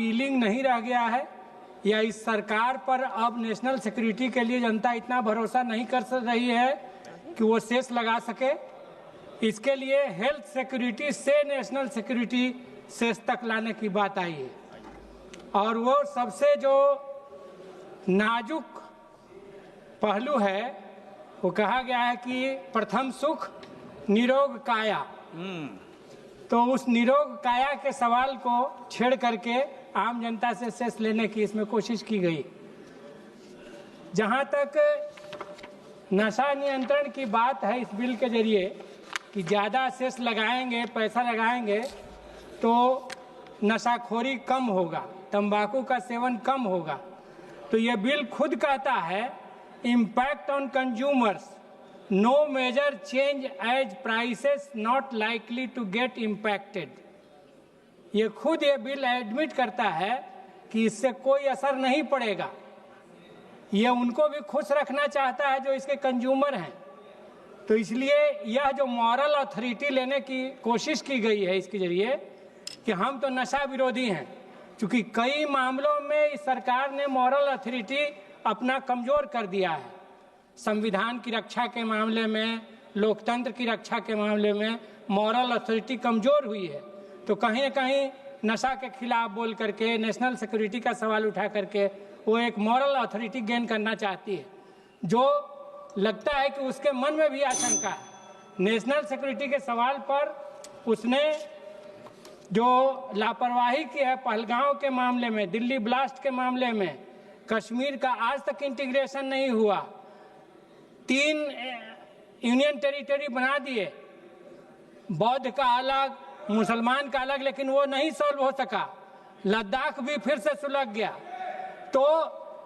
Feeling नहीं रह गया है या इस सरकार पर अब नेशनल सिक्योरिटी के लिए जनता इतना भरोसा नहीं कर रही है कि वो सेस लगा सके। इसके लिए हेल्थ सिक्योरिटी से नेशनल सिक्योरिटी सेस तक लाने की बात आई है और वो सबसे जो नाजुक पहलू है वो कहा गया है कि प्रथम सुख निरोग काया। तो उस निरोग काया के सवाल को छेड़ करके आम जनता से सेस लेने की इसमें कोशिश की गई। जहां तक नशा नियंत्रण की बात है इस बिल के जरिए कि ज़्यादा सेस लगाएंगे, पैसा लगाएंगे तो नशाखोरी कम होगा, तंबाकू का सेवन कम होगा। तो ये बिल खुद कहता है impact on consumers, no major change as prices not likely to get impacted. ये खुद ये बिल एडमिट करता है कि इससे कोई असर नहीं पड़ेगा। ये उनको भी खुश रखना चाहता है जो इसके कंज्यूमर हैं। तो इसलिए यह जो मॉरल अथॉरिटी लेने की कोशिश की गई है इसके जरिए कि हम तो नशा विरोधी हैं, क्योंकि कई मामलों में इस सरकार ने मॉरल अथॉरिटी अपना कमजोर कर दिया है। संविधान की रक्षा के मामले में, लोकतंत्र की रक्षा के मामले में मॉरल अथॉरिटी कमजोर हुई है। तो कहीं न कहीं नशा के खिलाफ बोल करके, नेशनल सिक्योरिटी का सवाल उठा करके वो एक मॉरल अथॉरिटी गेन करना चाहती है, जो लगता है कि उसके मन में भी आशंका है। नेशनल सिक्योरिटी के सवाल पर उसने जो लापरवाही की है पहलगांव के मामले में, दिल्ली ब्लास्ट के मामले में, कश्मीर का आज तक इंटीग्रेशन नहीं हुआ, 3 यूनियन टेरिटरी बना दिए, बौद्ध का अलग, मुसलमान का अलग, लेकिन वो नहीं सॉल्व हो सका। लद्दाख भी फिर से सुलग गया। तो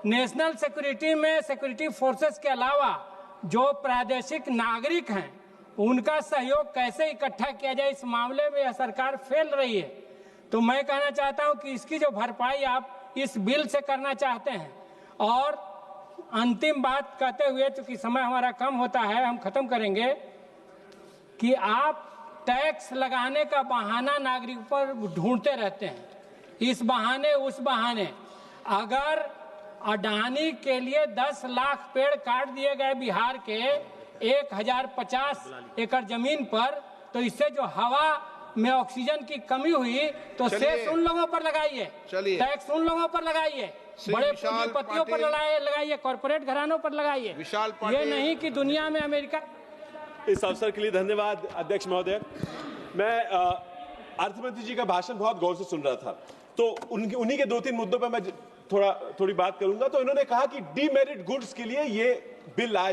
नेशनल सिक्योरिटी में सिक्योरिटी फोर्सेस के अलावा जो प्रादेशिक नागरिक हैं उनका सहयोग कैसे इकट्ठा किया जाए, इस मामले में यह सरकार फेल रही है। तो मैं कहना चाहता हूं कि इसकी जो भरपाई आप इस बिल से करना चाहते हैं। और अंतिम बात कहते हुए, चूंकि समय हमारा कम होता है, हम खत्म करेंगे कि आप टैक्स लगाने का बहाना नागरिक पर ढूंढते रहते हैं, इस बहाने उस बहाने। अगर अडानी के लिए 10 लाख पेड़ काट दिए गए बिहार के 1050 एकड़ जमीन पर, तो इससे जो हवा में ऑक्सीजन की कमी हुई तो सेस उन लोगों पर लगाइए, टैक्स उन लोगों पर लगाइए, बड़े पूंजीपतियों पर लगाइए, कॉर्पोरेट घरानों पर लगाइए। ये नहीं कि दुनिया में अमेरिका। इस अवसर के लिए धन्यवाद अध्यक्ष महोदय। मैं अर्थमंत्री जी का भाषण बहुत गौर से सुन रहा था, तो उन्हीं के 2-3 मुद्दों पर मैं थोड़ी बात करूंगा। तो इन्होंने कहा कि डीमेरिट गुड्स के लिए ये बिल लाया